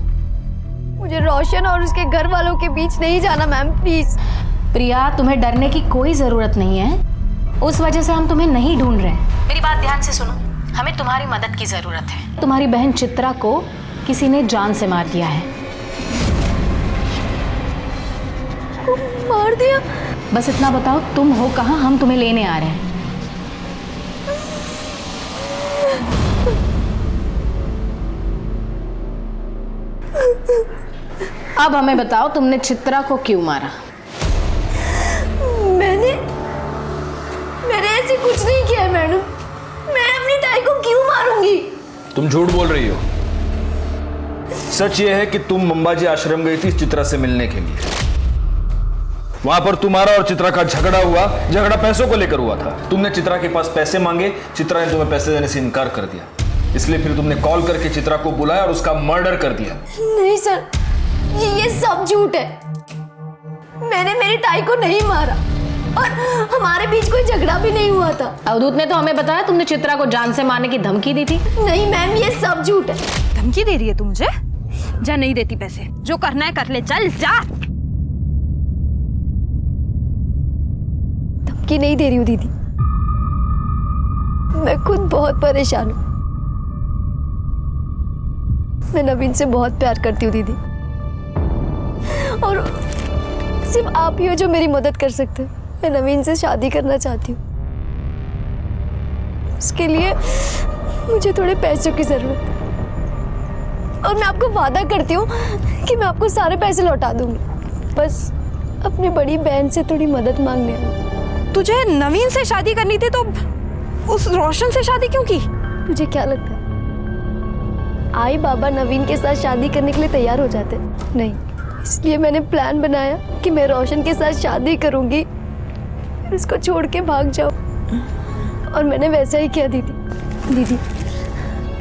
मुझे रोशन और उसके घर वालों के बीच नहीं जाना मैम, प्लीज। प्रिया, तुम्हें डरने की कोई जरूरत नहीं है। उस वजह से हम तुम्हें नहीं ढूंढ रहे। मेरी बात ध्यान से सुनो, हमें तुम्हारी मदद की जरूरत है। तुम्हारी बहन चित्रा को किसी ने जान से मार दिया है। मार दिया? बस इतना बताओ, तुम हो कहाँ? हम तुम्हें लेने आ रहे हैं। अब हमें बताओ, तुमने चित्रा को क्यों मारा? मैंने ऐसे कुछ नहीं किया मैडम। मैं अपनी ताई को क्यों मारूंगी? तुम झूठ बोल रही हो। सच यह है कि तुम मंबाजी आश्रम गई थी चित्रा से मिलने के लिए। वहां पर तुम्हारा और चित्रा का झगड़ा हुआ। झगड़ा पैसों को लेकर हुआ था। तुमने चित्रा के पास पैसे मांगे, चित्रा ने तुम्हें पैसे देने से इनकार कर दिया। इसलिए फिर तुमने कॉल करके चित्रा को बुलाया और उसका मर्डर कर दिया। नहीं सर, ये सब झूठ है। मैंने मेरी ताई को नहीं मारा और हमारे बीच कोई झगड़ा भी नहीं हुआ था। अवधूत ने तो हमें बताया तुमने चित्रा को जान से मारने की धमकी दी थी। नहीं मैम, ये सब झूठ है। धमकी दे रही है तू मुझे? जा, नहीं देती पैसे, जो करना है कर ले, चल जा। धमकी नहीं दे रही हूँ दीदी, मैं खुद बहुत परेशान हूँ। मैं नवीन से बहुत प्यार करती हूँ दीदी, और सिर्फ आप ही हो जो मेरी मदद कर सकते हैं। मैं नवीन से शादी करना चाहती हूँ। उसके लिए मुझे थोड़े पैसों की जरूरत है, और मैं आपको वादा करती हूँ कि मैं आपको सारे पैसे लौटा दूंगी। बस अपनी बड़ी बहन से थोड़ी मदद मांगने आई। तुझे नवीन से शादी करनी थी तो उस रोशन से शादी क्यों की? मुझे क्या लगता है आई बाबा नवीन के साथ शादी करने के लिए तैयार हो जाते? नहीं, इसलिए मैंने प्लान बनाया कि मैं रोशन के साथ शादी करूंगी, फिर उसको छोड़ के भाग जाऊं। और मैंने वैसा ही किया दीदी। दीदी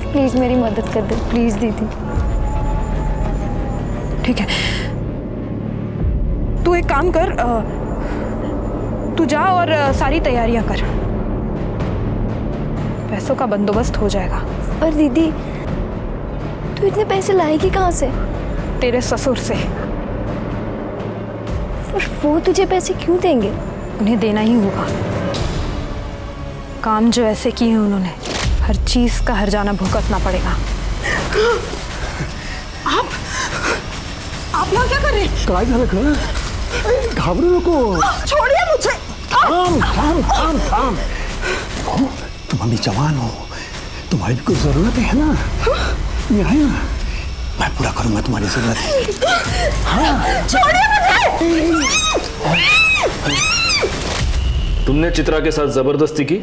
प्लीज मेरी मदद कर दे, प्लीज दीदी। ठीक है, तू एक काम कर, तू जा और सारी तैयारियां कर, पैसों का बंदोबस्त हो जाएगा। पर दीदी तू इतने पैसे लाएगी कहाँ से? तेरे ससुर से। और वो तुझे पैसे क्यों देंगे? उन्हें देना ही होगा। काम जो ऐसे किए हैं उन्होंने, हर चीज का हर्जाना भुगतना पड़ेगा। आप लोग क्या कर रहे हैं? काय झालं का? घाबरू नको। छोड़िए मुझे। थाम। तुम अभी जवान हो, तुम्हारी भी कुछ जरूरत है ना? ये है ना, मैं पूरा करूंगा तुम्हारी जरूरत। हाँ। छोड़िए मुझे। तुमने चित्रा के साथ जबरदस्ती की,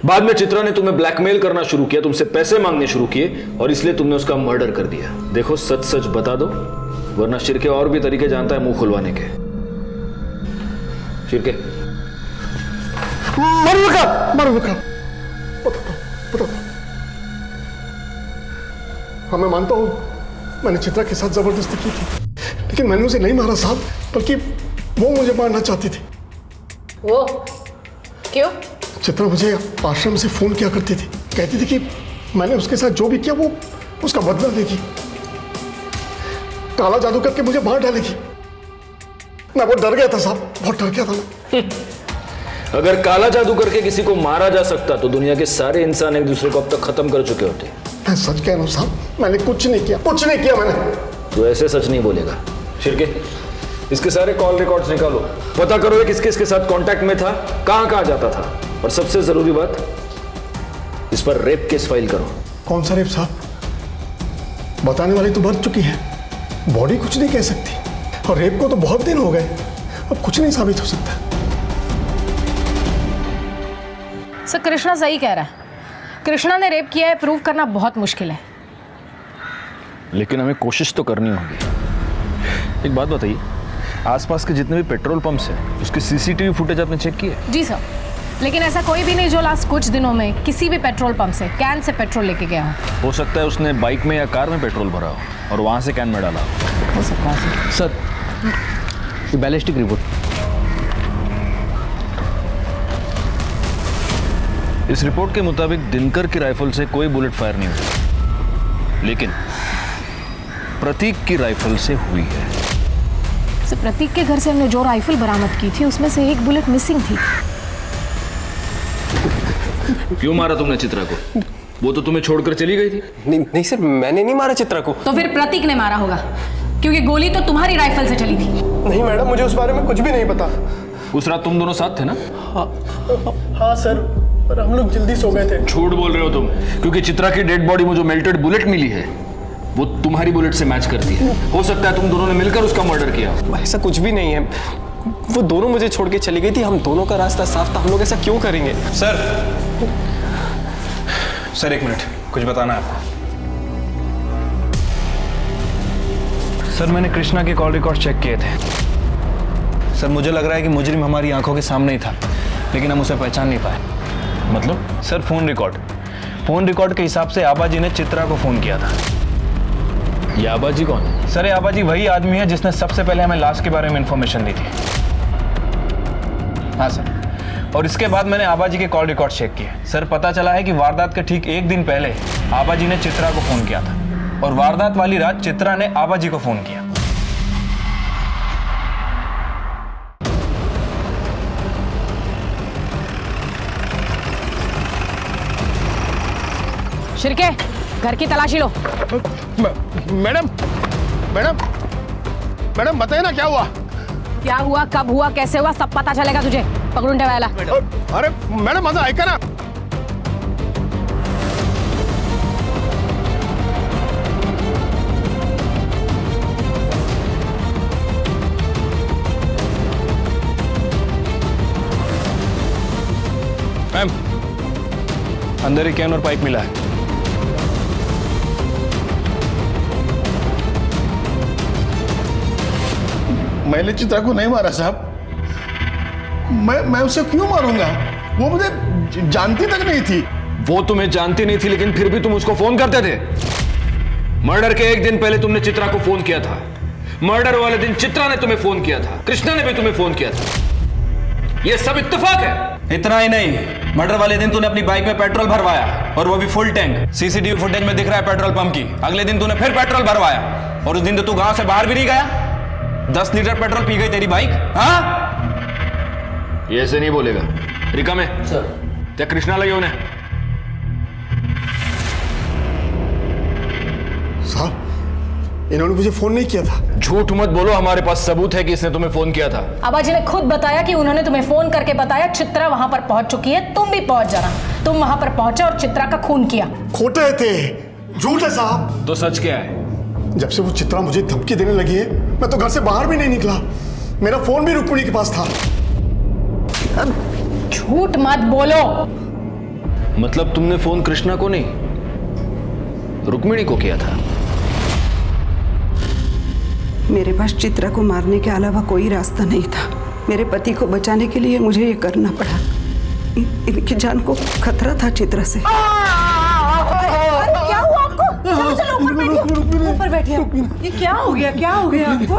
बाद में चित्रा ने तुम्हें ब्लैकमेल करना शुरू किया, तुमसे पैसे मांगने शुरू किए, और इसलिए तुमने उसका मर्डर कर दिया। देखो सच सच बता दो, वरना शिरके और भी तरीके जानता है मुंह खुलवाने के। शिरके मर बता। हाँ मैं मानता हूँ मैंने चित्रा के साथ जबरदस्ती की थी, लेकिन मैंने उसे नहीं मारा साहब, बल्कि वो मुझे मारना चाहती थी। वो क्यों? चित्रा मुझे आश्रम से फोन किया करती थी, कहती थी कि मैंने उसके साथ जो भी किया वो उसका बदला लेगी, काला जादू करके मुझे मार डालेगी। मैं बहुत डर गया था साहब, बहुत डर गया था मैं। अगर काला जादू करके किसी को मारा जा सकता तो दुनिया के सारे इंसान एक दूसरे को अब तक खत्म कर चुके होते। मैं सच कह रहा हूँ साहब, मैंने कुछ नहीं किया मैंने। तो ऐसे सच नहीं बोलेगा। शिरके इसके सारे कॉल रिकॉर्ड्स निकालो, पता करो किसके इसके साथ कांटेक्ट में था, कहां जाता था, और सबसे जरूरी बात, इस पर रेप केस फाइल करो। कौन सा रेप साहब? बताने वाली तो मर चुकी है, बॉडी कुछ नहीं कह सकती, और रेप को तो बहुत दिन हो गए, अब कुछ नहीं साबित हो सकता। सर कृष्णा सही कह रहा है, कृष्णा ने रेप किया है, प्रूव करना बहुत मुश्किल है। लेकिन हमें कोशिश तो करनी होगी। एक बात बताइए, आसपास के जितने भी पेट्रोल पंप्स हैं उसके सीसीटीवी फुटेज आपने चेक किए? जी सर, लेकिन ऐसा कोई भी नहीं जो लास्ट कुछ दिनों में किसी भी पेट्रोल पंप से कैन से पेट्रोल लेके गया हो सकता है उसने बाइक में या कार में पेट्रोल भरा हो और वहां से कैन में डाला हो सकता है। Sir ballistic report. इस रिपोर्ट के मुताबिक दिनकर की राइफल से कोई बुलेट फायर नहीं हुई, लेकिन प्रतीक की राइफल से हुई है। सर प्रतीक के घर से हमने जो राइफल बरामद की थी उसमें से एक बुलेट मिसिंग थी। क्यों मारा तुमने चित्रा को? वो तो तुम्हें छोड़कर चली गई थी। नहीं सर, मैंने नहीं मारा चित्रा को। तो फिर प्रतीक ने मारा होगा, क्योंकि गोली तो तुम्हारी राइफल से चली थी। नहीं मैडम, मुझे उस बारे में कुछ भी नहीं पता। उस रात तुम दोनों साथ थे ना? हाँ सर, पर हम लोग जल्दी सो गए थे। झूठ बोल रहे हो तुम, क्योंकि चित्रा की डेड बॉडी में जो मेल्टेड बुलेट मिली है वो तुम्हारी बुलेट से मैच करती है। हो सकता है तुम दोनों ने मिलकर उसका मर्डर किया। ऐसा कुछ भी नहीं है, वो दोनों मुझे छोड़ के चली गई थी, हम दोनों का रास्ता साफ था, हम लोग ऐसा क्यों करेंगे? सर सर एक मिनट, कुछ बताना है आपको। सर मैंने कृष्णा के कॉल रिकॉर्ड चेक किए थे। सर मुझे लग रहा है कि मुजरिम हमारी आंखों के सामने ही था, लेकिन हम उसे पहचान नहीं पाए। मतलब? सर फोन रिकॉर्ड के हिसाब से आबाजी ने चित्रा को फोन किया था। ये आबाजी कौन? सर ये आबाजी वही आदमी है जिसने सबसे पहले हमें लाश के बारे में इंफॉर्मेशन दी थी। हाँ सर, और इसके बाद मैंने आबाजी के कॉल रिकॉर्ड चेक किए। सर पता चला है कि वारदात के ठीक एक दिन पहले आबाजी ने चित्रा को फोन किया था, और वारदात वाली रात चित्रा ने आबाजी को फोन किया। शिर्के, घर की तलाशी लो। मैडम मैडम मैडम बताइए ना क्या हुआ? क्या हुआ, कब हुआ, कैसे हुआ, सब पता चलेगा तुझे। पकड़ून ठेवायला। अरे मैडम माझं ऐका ना। मैम, अंदर ही कैन और पाइप मिला है। मैंने चित्रा को नहीं मारा साहब। मैं उसे क्यों मारूंगा? वो मुझे जानती तक नहीं थी। वो तुम्हें जानती नहीं थी, लेकिन फिर भी तुम उसको फोन करते थे। मर्डर के एक दिन पहले तुमने चित्रा को फोन किया था। मर्डर वाले दिन चित्रा ने तुम्हें फोन किया था, कृष्णा ने भी तुम्हें फोन किया था। ये सब इत्तेफाक है। इतना ही नहीं, मर्डर वाले दिन तूने अपनी बाइक में पेट्रोल भरवाया, और वो भी फुल टैंक। सीसीटीवी फुटेज में दिख रहा है पेट्रोल पंप की। अगले दिन तूने फिर पेट्रोल भरवाया, और उस दिन तो तू गांव से बाहर भी नहीं गया। 10 लीटर पेट्रोल पी गई तेरी बाइक। हाँ, ये ऐसे नहीं बोलेगा। रिका में सर क्या कृष्णा लगे उन्हें? साहब इन्होंने मुझे फोन नहीं किया था। झूठ मत बोलो, हमारे पास सबूत है कि इसने तुम्हें फोन किया था। आबाजी ने खुद बताया कि उन्होंने तुम्हें फोन करके बताया चित्रा वहां पर पहुंच चुकी है, तुम भी पहुंच जाना। तुम वहां पर पहुंचे और चित्रा का खून किया। खोटे थे, झूठ है साहब। तो सच क्या है? जब से वो चित्रा मुझे धमकी देने लगी है, मैं तो घर से बाहर भी नहीं निकला। मेरा फोन भी रुक्मिणी के पास था। झूठ मत बोलो। मतलब तुमने फोन कृष्णा को नहीं, रुक्मिणी को किया था? मेरे पास चित्रा को मारने के अलावा कोई रास्ता नहीं था। मेरे पति को बचाने के लिए मुझे ये करना पड़ा। इनकी जान को खतरा था चित्रा से। क्या हुआ आपको? चलो चलो ऊपर बैठिए, ऊपर बैठिए। ये क्या हो गया, क्या हो गया आपको?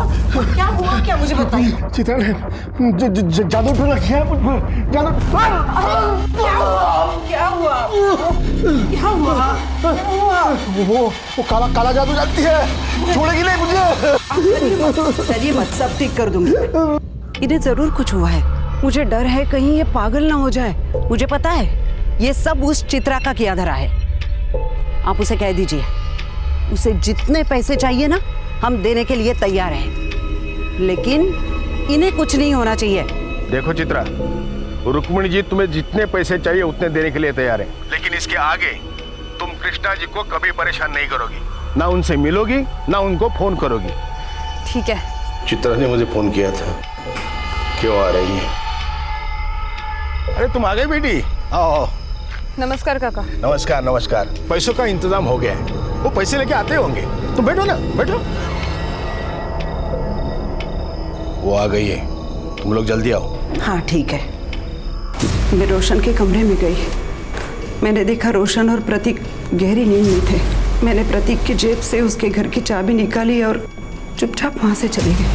क्या हुआ, क्या मुझे बताइए। चित्रा ने जादू टोना किया मुझ पर। क्या हुआ? वो काला जादू जानती है, छोड़ेगी नहीं मुझे। चलिए मत, सब ठीक कर दूंगी। इन्हें जरूर कुछ हुआ है। मुझे डर है कहीं ये पागल ना हो जाए। मुझे पता है ये सब उस चित्रा का किया धरा है। आप उसे कह दीजिए, उसे जितने पैसे चाहिए ना, हम देने के लिए तैयार हैं, लेकिन इन्हें कुछ नहीं होना चाहिए। देखो चित्रा, रुक्मिणी जी तुम्हें जितने पैसे चाहिए उतने देने के लिए तैयार है, लेकिन इसके आगे तुम कृष्णा जी को कभी परेशान नहीं करोगी, ना उनसे मिलोगी, ना उनको फोन करोगी। ठीक है। चित्रा ने मुझे फोन किया था। क्यों आ रही है? अरे तुम आ गई बेटी, आओ। नमस्कार काका। नमस्कार नमस्कार। पैसों का इंतजाम हो गया है, वो पैसे लेके आते होंगे। तुम बैठो ना, बैठो। वो आ गई है, तुम लोग जल्दी आओ। हाँ ठीक है। मैं रोशन के कमरे में गई। मैंने देखा रोशन और प्रतीक गहरी नींद में थे। मैंने प्रतीक की जेब से उसके घर की चाबी निकाली और चुपचाप वहाँ से चली गई।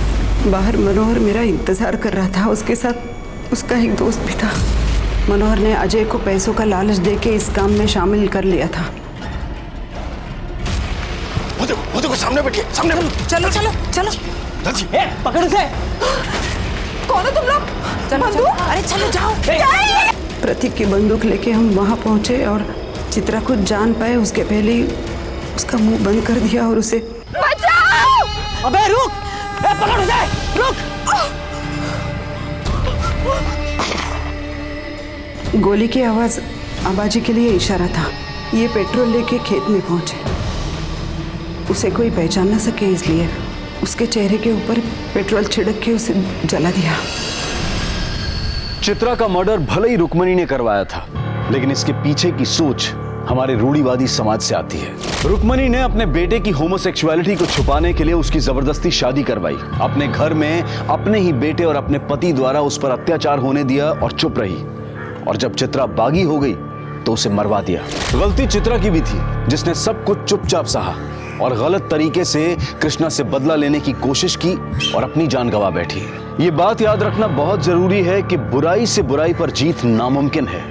बाहर मनोहर मेरा इंतजार कर रहा था, उसके साथ उसका एक दोस्त भी था। मनोहर ने अजय को पैसों का लालच देके इस काम में शामिल कर लिया था। वो देखो सामने बैठिए, सामने। चलो चलो चलो। पकड़ उसे। कौन हो तुम लोग? चलो, अरे चलो जाओ। प्रतीक की बंदूक लेके हम वहाँ पहुंचे और चित्रा कुछ जान पाए उसके पहले ही उसका मुंह बंद कर दिया और उसे। बचाओ! अबे रुक! पकड़ उसे! रुक! गोली की आवाज आबाजी के लिए इशारा था। ये पेट्रोल लेके खेत में पहुंचे। उसे कोई पहचान न सके इसलिए उसके चेहरे के ऊपर पेट्रोल छिड़क के उसे जला दिया। चित्रा का मर्डर भले ही रुक्मिणी ने करवाया था, लेकिन इसके पीछे की सोच हमारे रूढ़िवादी समाज से आती है। रुक्मणी ने अपने बेटे की होमोसेक्सुअलिटी को छुपाने के लिए उसकी जबरदस्ती शादी करवाई, अपने घर में अपने ही बेटे और अपने पति द्वारा उस पर अत्याचार होने दिया और चुप रही। और जब चित्रा बागी हो गई तो उसे मरवा दिया। गलती चित्रा की भी थी, जिसने सब कुछ चुपचाप सहा और गलत तरीके से कृष्णा से बदला लेने की कोशिश की और अपनी जान गंवा बैठी। ये बात याद रखना बहुत जरूरी है कि बुराई से बुराई पर जीत नामुमकिन है।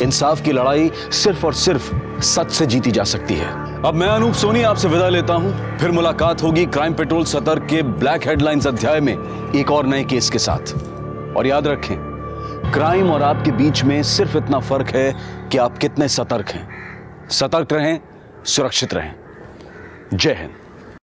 इंसाफ की लड़ाई सिर्फ और सिर्फ सच से जीती जा सकती है। अब मैं अनूप सोनी आपसे विदा लेता हूं। फिर मुलाकात होगी क्राइम पेट्रोल सतर्क के ब्लैक हेडलाइंस अध्याय में एक और नए केस के साथ। और याद रखें, क्राइम और आपके बीच में सिर्फ इतना फर्क है कि आप कितने सतर्क हैं। सतर्क रहें, सुरक्षित रहें। जय हिंद।